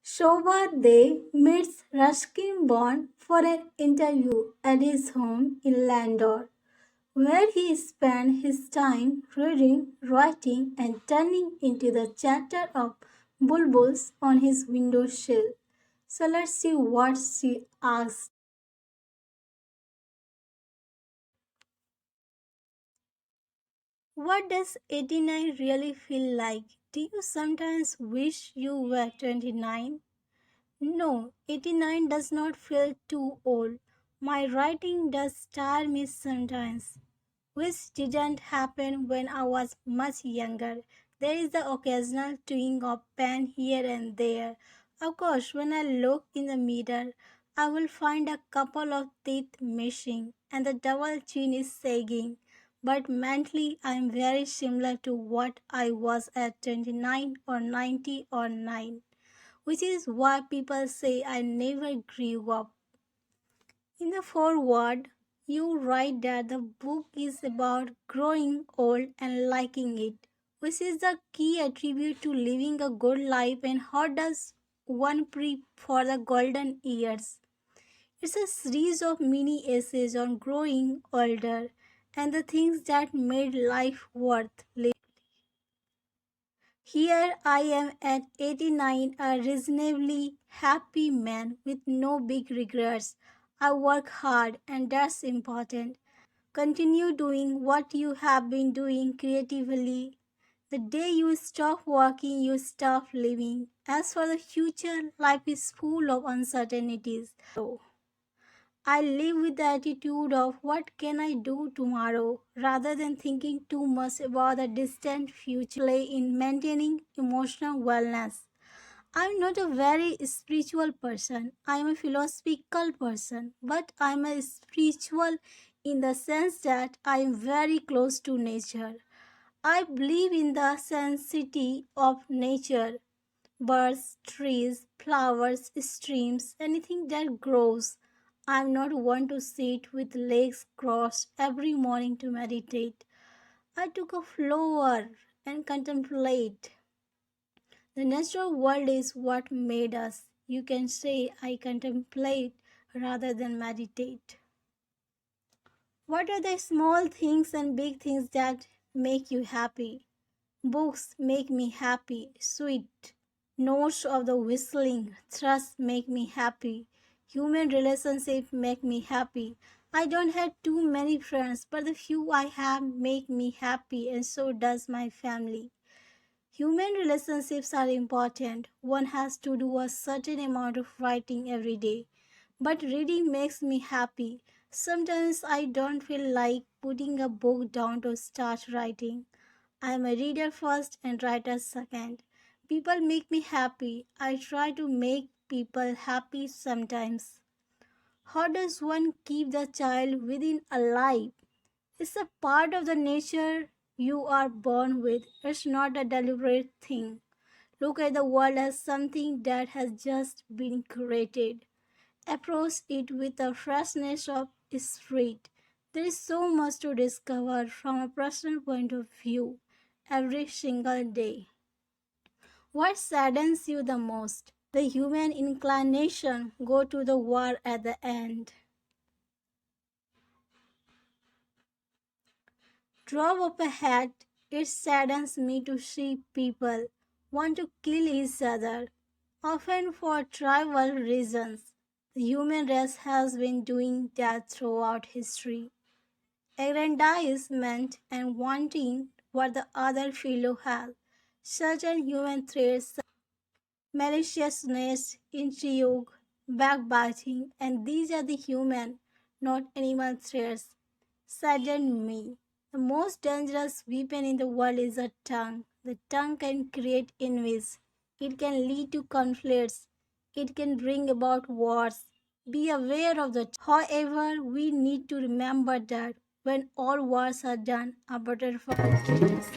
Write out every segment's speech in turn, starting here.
Shobhaa Dey meets Ruskin Bond for an interview at his home in Landor, where he spent his time reading, writing, and turning into the chatter of bulbuls on his window sill. So let's see what she asked. What does 89 really feel like? Do you sometimes wish you were 29? No, 89 does not feel too old. My writing does tire me sometimes, which didn't happen when I was much younger. There is the occasional twinge of pain here and there. Of course, when I look in the mirror, I will find a couple of teeth missing and the double chin is sagging. But mentally, I am very similar to what I was at 29 or 90 or 9, which is why people say I never grew up. In the foreword, you write that the book is about growing old and liking it, which is the key attribute to living a good life. And how does one prep for the golden years? It's a series of mini essays on growing older and the things that made life worth living. Here I am at 89, a reasonably happy man with no big regrets. I work hard, and that's important. Continue doing what you have been doing creatively. The day you stop working, you stop living. As for the future, life is full of uncertainties. I live with the attitude of what can I do tomorrow rather than thinking too much about the distant future. Play in maintaining emotional wellness. I'm not a very spiritual person. I'm a philosophical person, but I'm a spiritual in the sense that I'm very close to nature. I believe in the sanctity of nature, birds, trees, flowers, streams, anything that grows. I'm not one to sit with legs crossed every morning to meditate. I took a flower and contemplate. The natural world is what made us. You can say I contemplate rather than meditate. What are the small things and big things that make you happy? Books make me happy. Sweet notes of the whistling thrush make me happy. Human relationships make me happy. I don't have too many friends, but the few I have make me happy, and so does my family. Human relationships are important. One has to do a certain amount of writing every day. But reading makes me happy. Sometimes I don't feel like putting a book down to start writing. I am a reader first and writer second. People make me happy. I try to make people happy sometimes. How does one keep the child within alive? It's a part of the nature you are born with. It's not a deliberate thing. Look at the world as something that has just been created. Approach it with a freshness of spirit. There is so much to discover from a personal point of view every single day. What saddens you the most? The human inclination go to the war at the end. Drop of a hat, it saddens me to see people want to kill each other, often for tribal reasons. The human race has been doing that throughout history. Aggrandizement and wanting what the other fellow has. Certain human traits, maliciousness, intrigue, backbiting, and these are the human, not animal traits, sadden me. The most dangerous weapon in the world is the tongue. The tongue can create enemies. It can lead to conflicts. It can bring about wars. Be aware of the tongue. However, we need to remember that when all wars are done, a butterfly kills.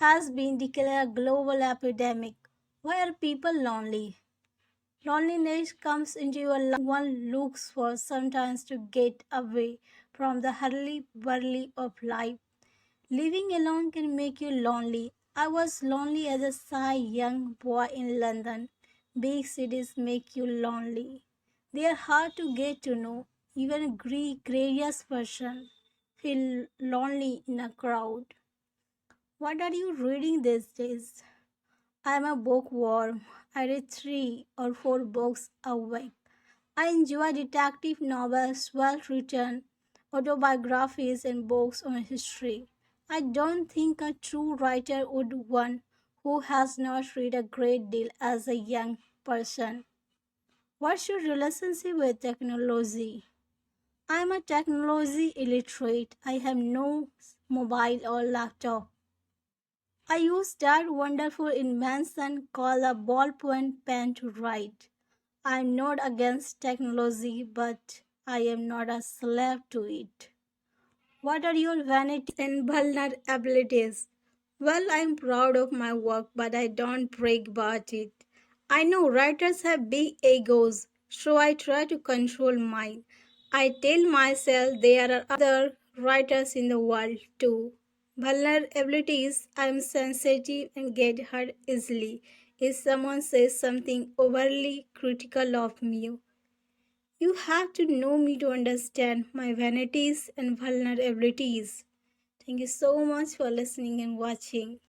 Has been declared a global epidemic. Why are people lonely? Loneliness comes into your life one looks for sometimes to get away from the hurly burly of life. Living alone can make you lonely. I was lonely as a shy young boy in London. Big cities make you lonely. They are hard to get to know. Even a gregarious person feel lonely in a crowd. What are you reading these days? I am a bookworm. I read 3 or 4 books a week. I enjoy detective novels, well written autobiographies, and books on history. I don't think a true writer would one who has not read a great deal as a young person. What's your relationship with technology? I am a technology illiterate. I have no mobile or laptop. I use that wonderful invention called a ballpoint pen to write. I am not against technology, but I am not a slave to it. What are your vanities and vulnerabilities? Well, I am proud of my work, but I don't brag about it. I know writers have big egos, so I try to control mine. I tell myself there are other writers in the world too. Vulnerabilities, I am sensitive and get hurt easily. If someone says something overly critical of me, you have to know me to understand my vanities and vulnerabilities. Thank you so much for listening and watching.